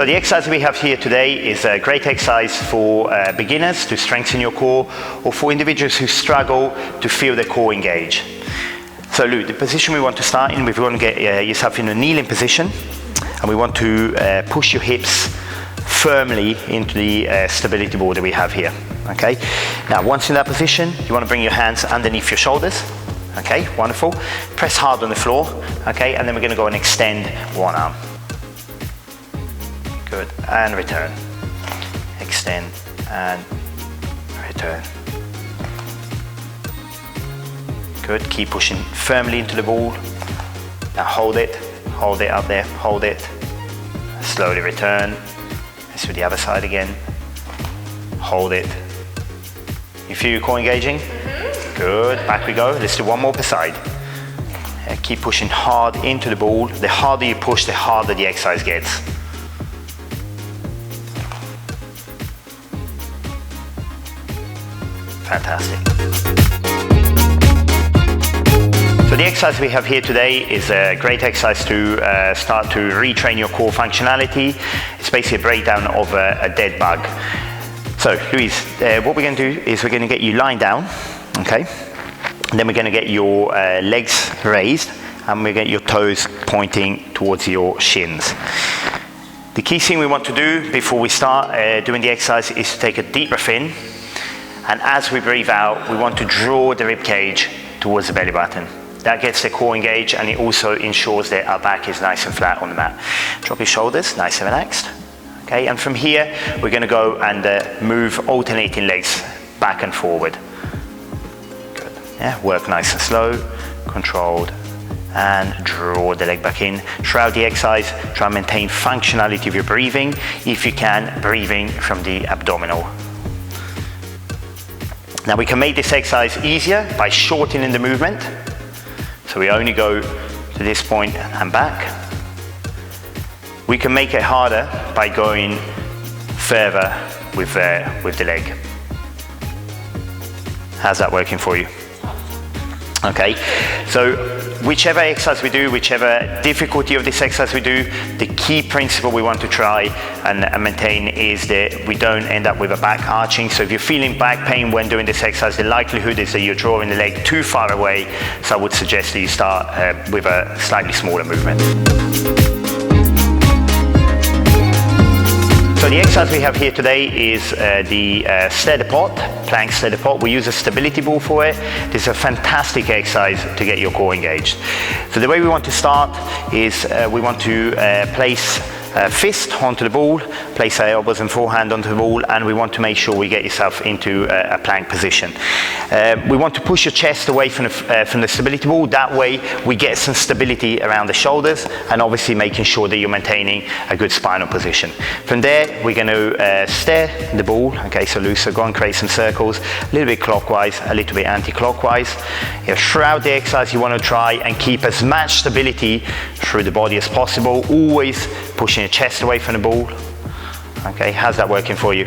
So the exercise we have here today is a great exercise for beginners to strengthen your core, or for individuals who struggle to feel their core engage. So Lou, the position we want to start in, we want to get yourself in a kneeling position, and we want to push your hips firmly into the stability ball that we have here. Okay. Now, once in that position, you want to bring your hands underneath your shoulders. Okay, wonderful. Press hard on the floor. Okay, and then we're going to go and extend one arm. Good, and return. Extend and return. Good, keep pushing firmly into the ball. Now hold it up there, hold it. Slowly return. Let's do the other side again. Hold it. You feel your core engaging? Good, back we go. Let's do one more per side. Keep pushing hard into the ball. The harder you push, the harder the exercise gets. Fantastic. So the exercise we have here today is a great exercise to start to retrain your core functionality. It's basically a breakdown of a dead bug. So Louise, what we're going to do is we're going to get you lying down, okay? And then we're going to get your legs raised, and we're going to get your toes pointing towards your shins. The key thing we want to do before we start doing the exercise is to take a deep breath in, and as we breathe out, we want to draw the rib cage towards the belly button. That gets the core engaged, and it also ensures that our back is nice and flat on the mat. Drop your shoulders, nice and relaxed. Okay, and from here, we're going to go and move alternating legs back and forward. Good. Yeah, work nice and slow, controlled, and draw the leg back in. Throughout the exercise, try and maintain functionality of your breathing. If you can, breathing from the abdominal. Now we can make this exercise easier by shortening the movement. So we only go to this point and back. We can make it harder by going further with the leg. How's that working for you? Okay, so whichever exercise we do, whichever difficulty of this exercise we do, the key principle we want to try and maintain is that we don't end up with a back arching. So if you're feeling back pain when doing this exercise, the likelihood is that you're drawing the leg too far away. So I would suggest that you start with a slightly smaller movement. So the exercise we have here today is the steady pot, plank steady pot. We use a stability ball for it. This is a fantastic exercise to get your core engaged. So the way we want to start is we want to place a fist onto the ball, place our elbows and forehand onto the ball, and we want to make sure we get yourself into a plank position. We want to push your chest away from the stability ball. That way we get some stability around the shoulders, and obviously making sure that you're maintaining a good spinal position. From there, we're going to stare the ball. Okay, so loose, so go and create some circles, a little bit clockwise, a little bit anti-clockwise. Throughout the exercise, you want to try and keep as much stability through the body as possible, always pushing your chest away from the ball. Okay, how's that working for you?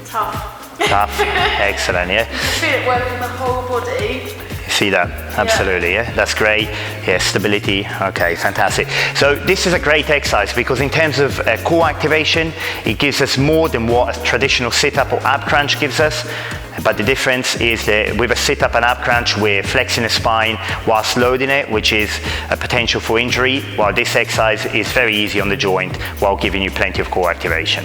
Tough. Tough, excellent, yeah? You feel it working the whole body. You see that? Absolutely, yeah? That's great. Yeah, stability, okay, fantastic. So this is a great exercise because in terms of core activation, it gives us more than what a traditional sit-up or ab crunch gives us. But the difference is that with a sit-up and ab crunch, we're flexing the spine whilst loading it, which is a potential for injury, while this exercise is very easy on the joint while giving you plenty of core activation.